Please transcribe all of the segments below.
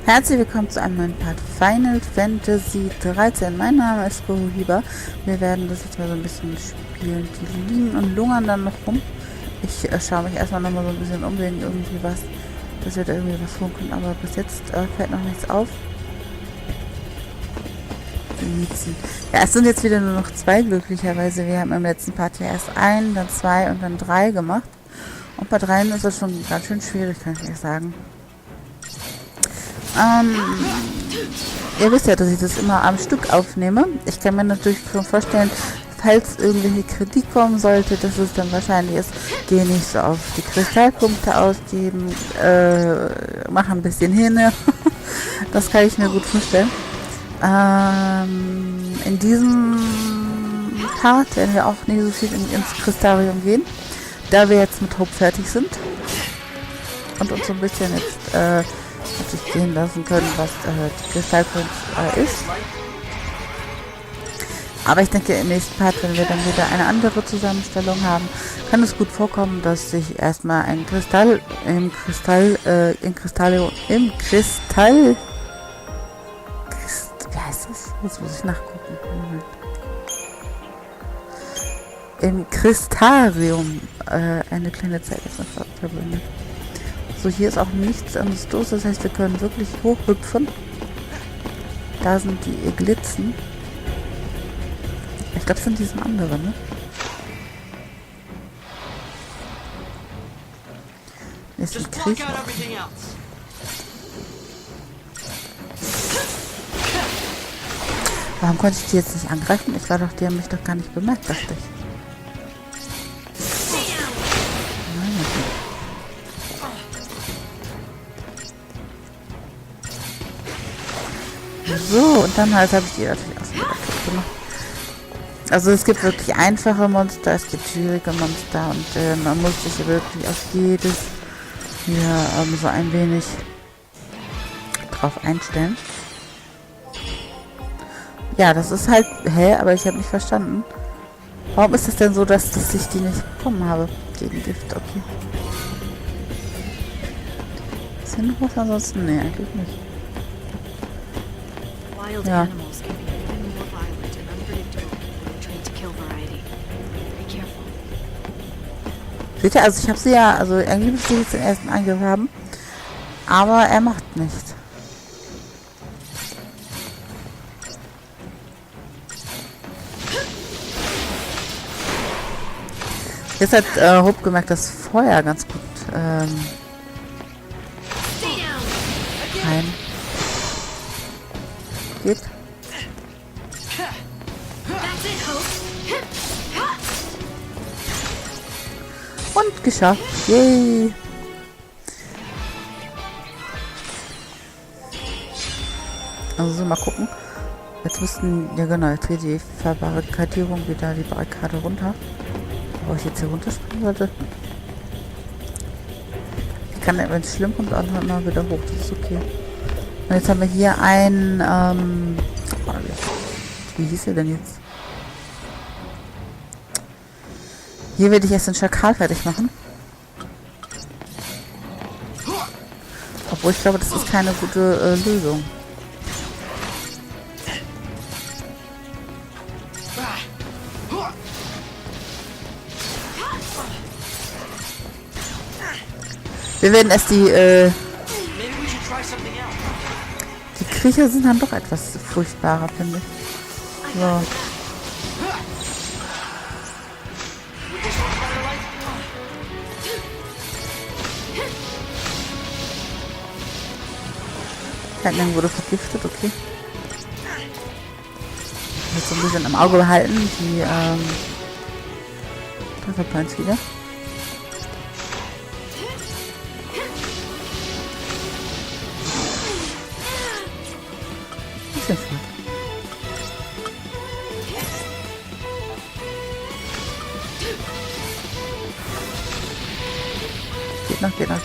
Herzlich willkommen zu einem neuen Part Final Fantasy 13. Mein Name ist Reue und Wir werden das jetzt mal so ein bisschen spielen. Die liegen und lungern dann noch rum. Ich schaue mich erstmal noch mal so ein bisschen um, wegen irgendwie was, dass wir da irgendwie was holen können. Aber bis jetzt fällt noch nichts auf. Ja, es sind jetzt wieder nur noch 2 glücklicherweise. Wir haben im letzten Part ja erst 1, dann 2 und dann 3 gemacht. Und bei 3 ist das schon ganz schön schwierig, kann ich sagen. Ihr wisst ja, dass ich das immer am Stück aufnehme. Ich kann mir natürlich schon vorstellen, falls irgendwelche Kritik kommen sollte, dass es dann wahrscheinlich ist, gehe nicht so auf die Kristallpunkte ausgeben, mach ein bisschen hin. Das kann ich mir gut vorstellen. In diesem Part werden wir auch nicht so viel ins Kristallarium gehen, da wir jetzt mit Hope fertig sind und uns so ein bisschen jetzt natürlich sehen lassen können, was die Kristallkunst ist. Aber ich denke, im nächsten Part, wenn wir dann wieder eine andere Zusammenstellung haben, kann es gut vorkommen, dass sich erstmal ein Kristall im Kristall, wie heißt das? Jetzt muss ich nachgucken. Moment. Im Kristallarium eine kleine Zeit verbindet. So, hier ist auch nichts anderes los, das heißt, wir können wirklich hochhüpfen. Da sind die Eglitzen. Ich glaube, es sind diesem anderen, ne? Ist ein Krieg. Warum konnte ich die jetzt nicht angreifen? Die haben mich doch gar nicht bemerkt, dachte ich. So, und dann halt habe ich die natürlich auch wieder gemacht. Also es gibt wirklich einfache Monster, es gibt schwierige Monster und man muss sich wirklich auf jedes hier so ein wenig drauf einstellen. Ja, das ist halt, aber ich habe nicht verstanden. Warum ist es denn so, dass ich die nicht bekommen habe gegen Gift? Okay. Ist hier noch was ansonsten? Nee, eigentlich nicht. Ja. Seht ihr, also ich habe sie ja, also irgendwie müsste ich jetzt den ersten Angriff haben, aber er macht nichts. Jetzt hat Hope gemerkt, dass Feuer ganz gut rein. Geht. Und geschafft. Yay. Also so, mal gucken. Jetzt müssten, ja genau, jetzt geht die Verbarrikadierung wieder die Barrikade runter. Ob ich jetzt hier runterspringen sollte? Ich kann, wenn es schlimm kommt, auch noch mal wieder hoch. Das ist okay. Und jetzt haben wir hier ein, wie hieß er denn jetzt? Hier werde ich erst den Schakal fertig machen. Obwohl ich glaube, das ist keine gute Lösung. Wir werden erst die Kriecher sind dann doch etwas furchtbarer, finde ich. So. Kleinen wurde vergiftet, okay. Jetzt so ein bisschen im Auge behalten, die Trefferpoints wieder. Bisschen flott. Geht noch.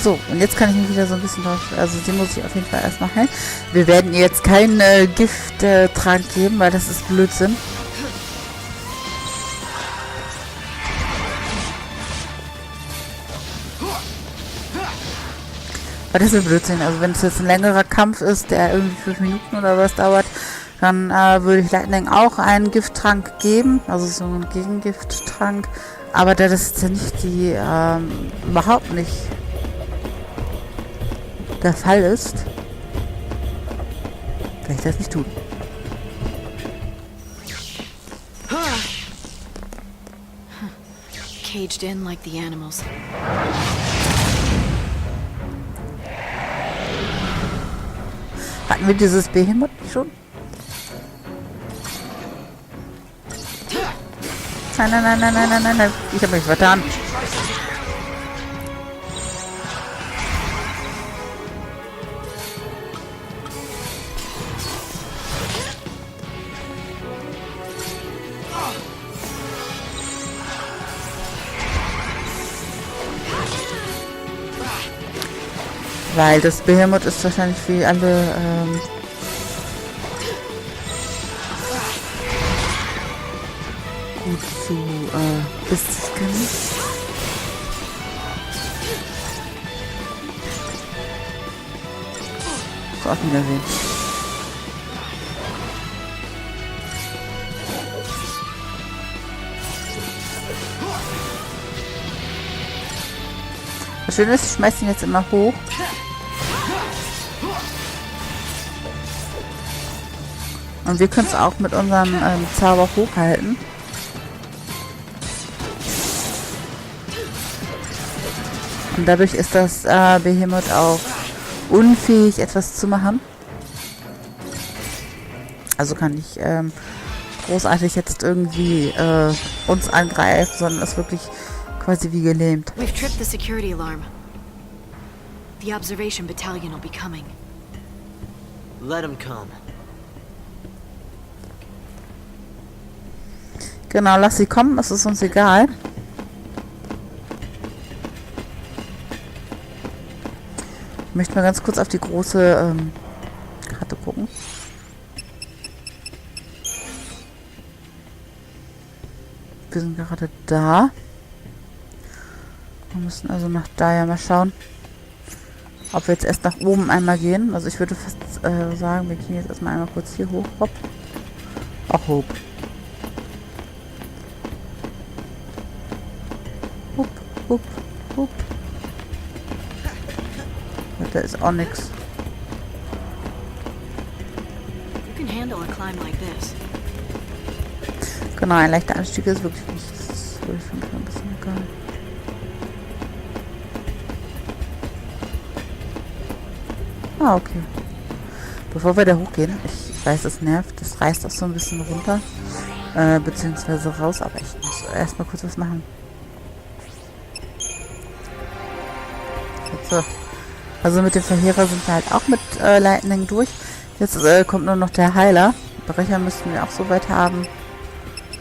So, und jetzt kann ich mich wieder so ein bisschen drauf, also sie muss ich auf jeden Fall erstmal heilen. Wir werden ihr jetzt keinen Gifttrank geben, weil das ist Blödsinn. Aber das ist ein Blödsinn. Also wenn es jetzt ein längerer Kampf ist, der irgendwie 5 Minuten oder was dauert, dann würde ich Lightning auch einen Gifttrank geben. Also so einen Gegengifttrank. Aber da das jetzt ja nicht die, überhaupt nicht der Fall ist, werde ich das nicht tun. Caged in like the animals. Hatten wir dieses Behemoth schon? Nein, nein, nein, nein, nein, nein, nein, nein. Ich habe mich vertan. Weil das Behemoth ist wahrscheinlich wie alle gut zu besiegen. So, auf Wiedersehen. Das Schöne ist, ich schmeiß ihn jetzt immer hoch. Und wir können es auch mit unserem Zauber hochhalten. Und dadurch ist das Behemoth auch unfähig, etwas zu machen. Also kann nicht großartig jetzt irgendwie uns angreifen, sondern ist wirklich quasi wie gelähmt. We've tripped the security alarm. The observation battalion will be coming. Let them come. Genau, lass sie kommen, es ist uns egal. Ich möchte mal ganz kurz auf die große Karte gucken. Wir sind gerade da. Wir müssen also nach da ja mal schauen, ob wir jetzt erst nach oben einmal gehen. Also ich würde fast sagen, wir gehen jetzt erstmal einmal kurz hier hoch. Hopp. Auch hoch. Hup, hup, hup. Da ist auch nichts. You can handle a climb like this. Genau, ein leichter Anstieg ist wirklich nicht. Das würde ich schon ein bisschen egal. Ah, okay. Bevor wir da hochgehen, ich weiß, es nervt, das reißt auch so ein bisschen runter, beziehungsweise raus, aber ich muss erstmal kurz was machen. So. Also mit dem Verheerer sind wir halt auch mit Lightning durch. Jetzt kommt nur noch der Heiler. Brecher müssten wir auch soweit haben.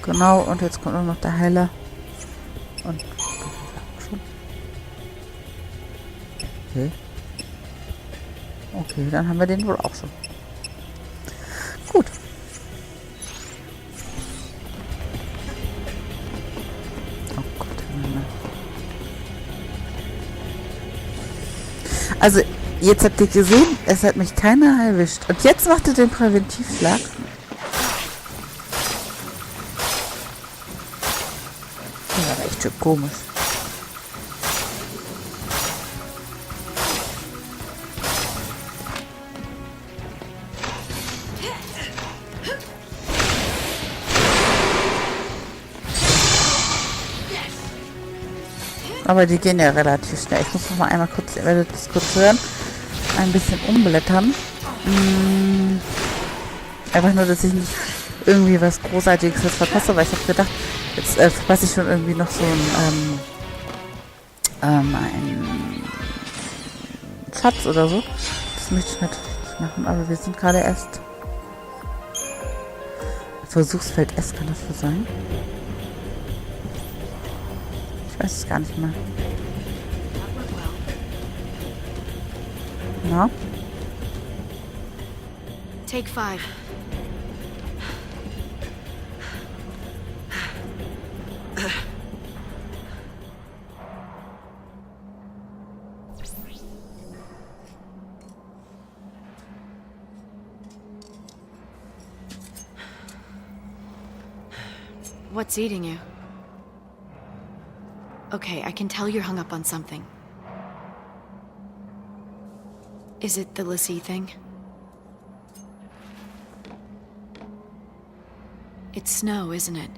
Genau, und jetzt kommt nur noch der Heiler. Und schon. Okay. Okay, dann haben wir den wohl auch schon. Gut. Oh Gott. Also, jetzt habt ihr gesehen, es hat mich keiner erwischt. Und jetzt macht ihr den Präventivschlag. Das war echt schön komisch. Aber die gehen ja relativ schnell. Ich muss noch mal einmal kurz, ihr werdet das kurz hören, ein bisschen umblättern. Einfach nur, dass ich nicht irgendwie was Großartiges jetzt verpasse, weil ich habe gedacht, jetzt verpasse ich schon irgendwie noch so einen Schatz oder so. Das möchte ich natürlich nicht machen, aber wir sind gerade erst Versuchsfeld S, kann das so sein? Ich weiß es gar nicht mehr. Na? Take 5. What's eating you? Okay, I can tell you're hung up on something. Is it the lassie thing? It's snow, isn't it?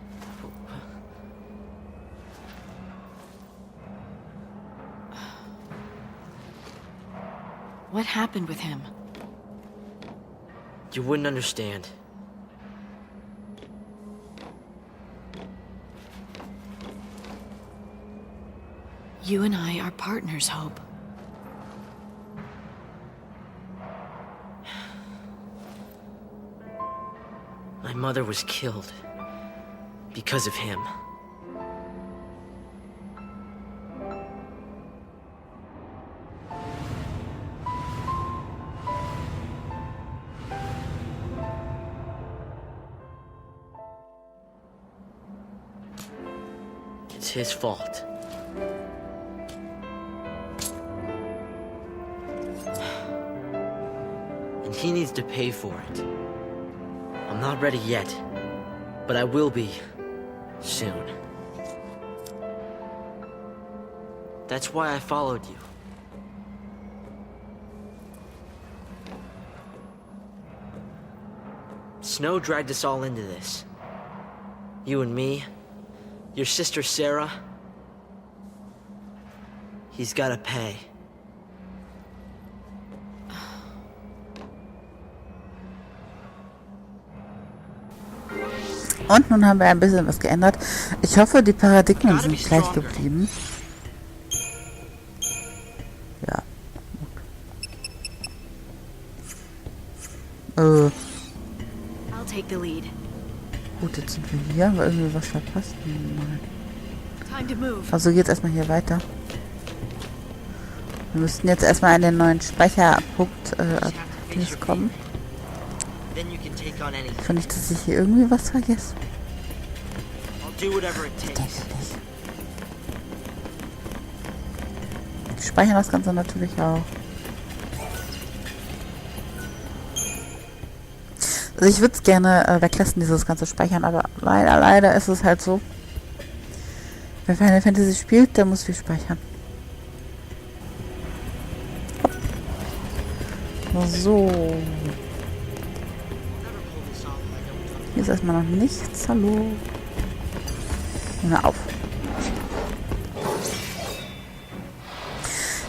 What happened with him? You wouldn't understand. You and I are partners, Hope. My mother was killed because of him. It's his fault. And he needs to pay for it. I'm not ready yet, but I will be soon. That's why I followed you. Snow dragged us all into this. You and me, your sister Sarah. He's gotta pay. Und nun haben wir ein bisschen was geändert. Ich hoffe, die Paradigmen sind gleich geblieben. Ja. I'll take the lead. Gut, jetzt sind wir hier. Haben wir irgendwie was verpasst? Nein. Time to move. Also geht's erstmal hier weiter. Wir müssten jetzt erstmal an den neuen Speicherpunkt kommen. Then you can take on anything. Finde ich, dass ich hier irgendwie was vergesse. I'll do whatever it Ich takes. denke nicht. Wir speichern das Ganze natürlich auch. Also ich würde es gerne weglassen, dieses ganze Speichern, aber leider ist es halt so. Wer Final Fantasy spielt, der muss viel speichern. So. Hier ist erstmal noch nichts. Hallo. Hör auf.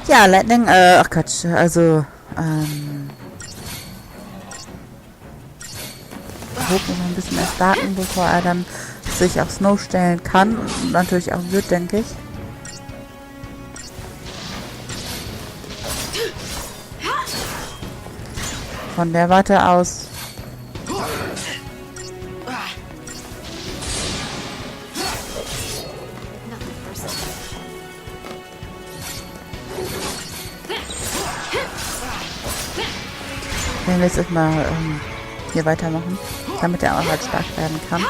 Ja, Lightning, ach Quatsch, also, Hope noch ein bisschen mehr starten, bevor er dann sich auf Snow stellen kann und natürlich auch wird, denke ich. Von der Warte aus. Ich will jetzt erstmal hier weitermachen, damit er auch halt stark werden kann.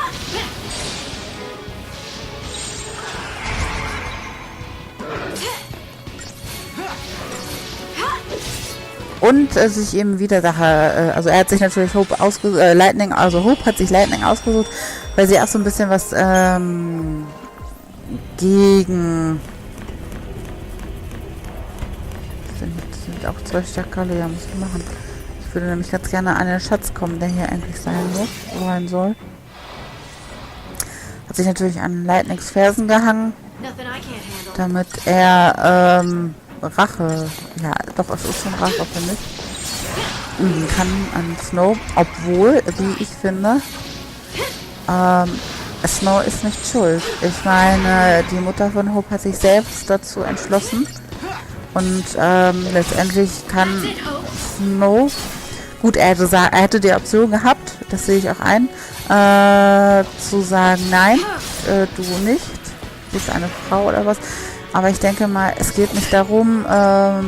Und sich eben wieder Sache, also er hat sich natürlich Hope ausgesucht, Lightning, also Hope hat sich Lightning ausgesucht, weil sie auch so ein bisschen was gegen sind auch 12 Stakale, ja, muss ich machen. Ich würde nämlich ganz gerne an den Schatz kommen, der hier eigentlich sein soll. Hat sich natürlich an Lightnings Fersen gehangen, damit er Rache, ja doch, es ist schon Rache, finde ich, üben kann an Snow, obwohl, wie ich finde, Snow ist nicht schuld. Ich meine, die Mutter von Hope hat sich selbst dazu entschlossen und letztendlich kann Snow, gut, er hätte die Option gehabt, das sehe ich auch ein, zu sagen, nein, du nicht, du bist eine Frau oder was. Aber ich denke mal, es geht nicht darum, ob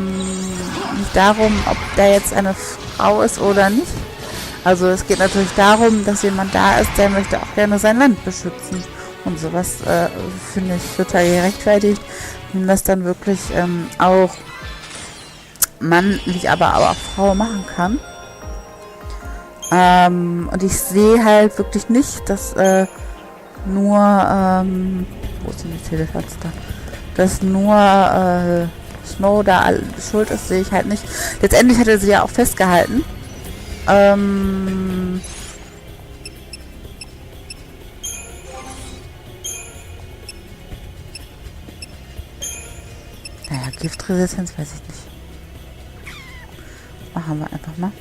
der jetzt eine Frau ist oder nicht. Also es geht natürlich darum, dass jemand da ist, der möchte auch gerne sein Land beschützen. Und sowas finde ich total gerechtfertigt, wenn das dann wirklich auch Mann, wie aber auch Frau machen kann. Und ich sehe halt wirklich nicht, dass nur, wo ist denn die Telefatz da? Dass nur Snow da schuld ist, sehe ich halt nicht. Letztendlich hat er sie ja auch festgehalten. Naja, Giftresistenz weiß ich nicht. Machen wir einfach mal.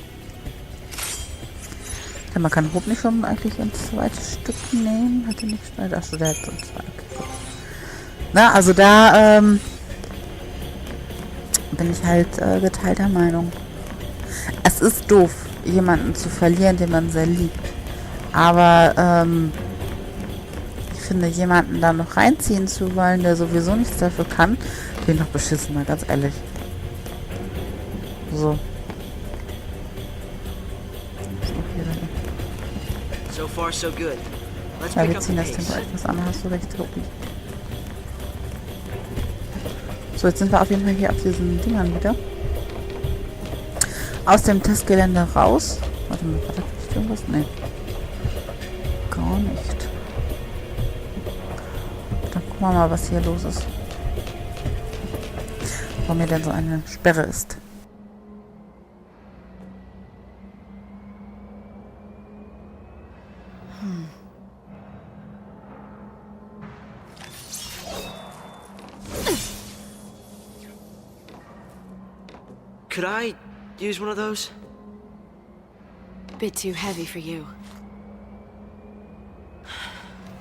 Ja, man kann Hob nicht schon eigentlich ins zweite Stück nehmen. Hat er nicht schnell. Achso, der hat so zwei. Okay, gut. Na, also da bin ich halt geteilter Meinung. Es ist doof, jemanden zu verlieren, den man sehr liebt. Aber ich finde, jemanden da noch reinziehen zu wollen, der sowieso nichts dafür kann, den noch beschissen, mal ganz ehrlich. So. So far, so good. Let's Ja, pick wir up the ziehen das pace. Tempo etwas an, hast du recht, Tobi. So, jetzt sind wir auf jeden Fall hier auf diesen Dingern wieder. Aus dem Testgelände raus. Warte mal, war da vielleicht irgendwas? Nee. Gar nicht. Dann gucken wir mal, was hier los ist. Warum hier denn so eine Sperre ist. Could I use one of those? Bit too heavy for you.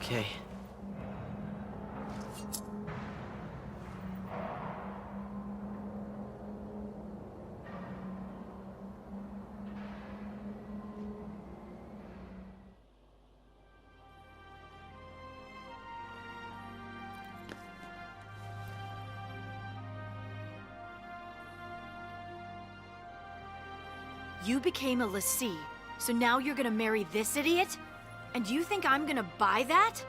Okay. You became a lessee, so now you're gonna marry this idiot? And you think I'm gonna buy that?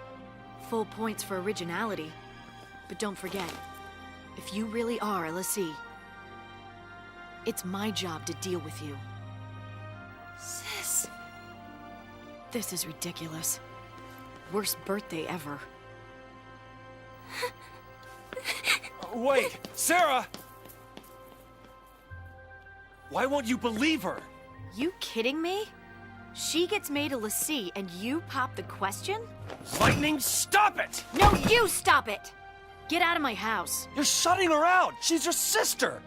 Full points for originality. But don't forget, if you really are a lessee, it's my job to deal with you. Sis. This is ridiculous. Worst birthday ever. Wait, Sarah! Why won't you believe her? You kidding me? She gets made a lessee and you pop the question? Lightning, stop it! No, you stop it! Get out of my house. You're shutting her out! She's your sister!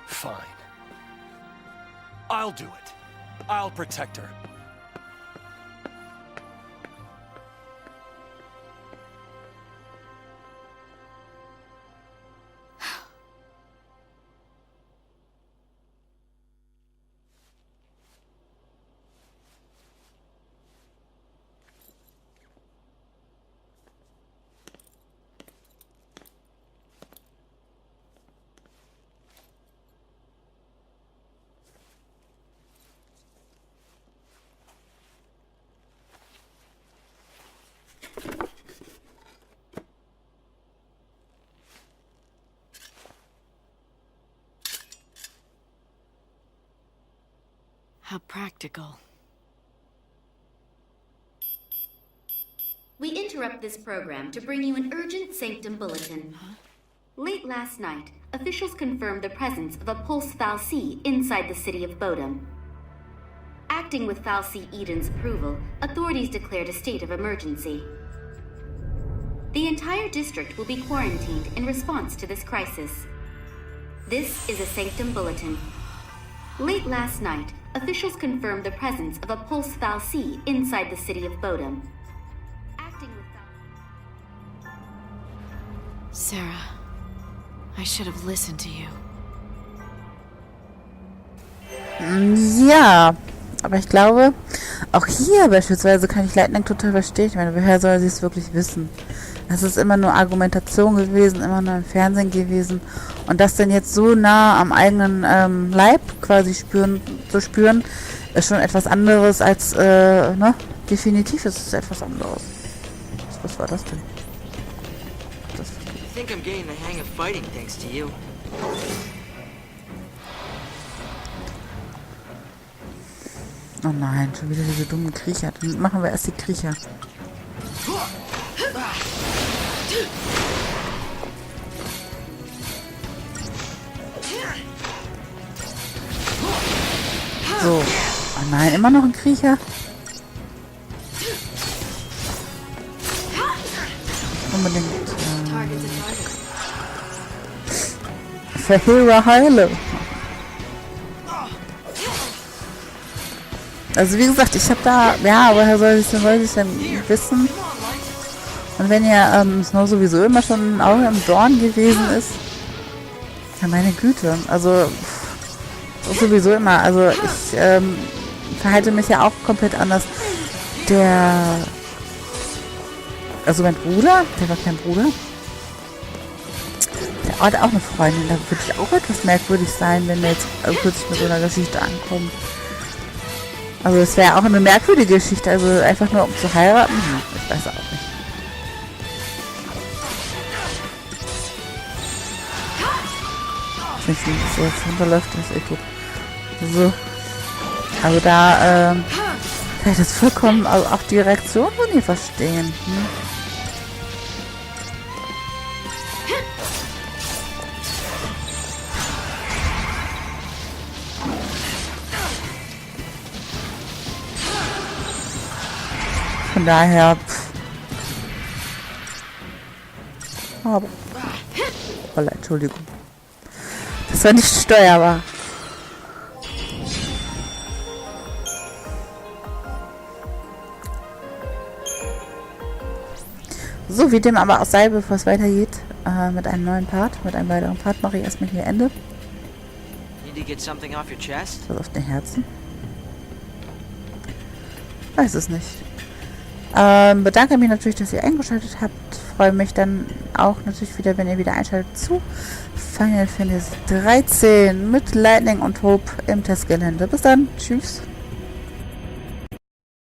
Fine. I'll do it. I'll protect her. How practical. We interrupt this program to bring you an urgent sanctum bulletin. Late last night, officials confirmed the presence of a pulse fal'Cie inside the city of Bodum. Acting with fal'Cie Eden's approval, authorities declared a state of emergency. The entire district will be quarantined in response to this crisis. This is a sanctum bulletin. Late last night, officials confirmed the presence of a pulse fal'Cie inside the city of Bodum. Acting with Sarah, I should have listened to you. Ja, aber ich glaube, auch hier beispielsweise kann ich Lightning total verstehen. Ich meine, woher soll sie es wirklich wissen? Das ist immer nur Argumentation gewesen, immer nur im Fernsehen gewesen. Und das dann jetzt so nah am eigenen Leib quasi zu spüren, ist schon etwas anderes als, ne? Definitiv ist es etwas anderes. Was war das denn? I think I'm getting the hang of fighting thanks to you. Oh nein, schon wieder diese dummen Kriecher. Dann machen wir erst die Kriecher. So. Oh nein, immer noch ein Kriecher. Unbedingt. Verheere Heile. Also wie gesagt, ich habe da, ja, woher soll ich denn wissen? Und wenn ja Snow sowieso immer schon auch im Dorn gewesen ist, ja meine Güte, also sowieso immer, also ich verhalte mich ja auch komplett anders. Also mein Bruder, der war kein Bruder, der hat auch eine Freundin, da würde ich auch etwas merkwürdig sein, wenn der jetzt plötzlich mit so einer Geschichte ankommt. Also es wäre auch eine merkwürdige Geschichte, also einfach nur um zu heiraten, ich weiß auch nicht. Wenn es jetzt runterläuft, das ist echt gut. So. Also da kann ich das vollkommen, also auch die Reaktion von ihr verstehen. Von daher. Aber. Oh, Entschuldigung. Das war nicht steuerbar. So, wie dem aber auch sei, bevor es weitergeht, mit einem neuen Part, mit einem weiteren Part, mache ich erstmal hier Ende. Was auf den Herzen? Weiß es nicht. Bedanke mich natürlich, dass ihr eingeschaltet habt. Freue mich dann auch natürlich wieder, wenn ihr wieder einschaltet zu Final Fantasy 13 mit Lightning und Hope im Testgelände. Bis dann. Tschüss.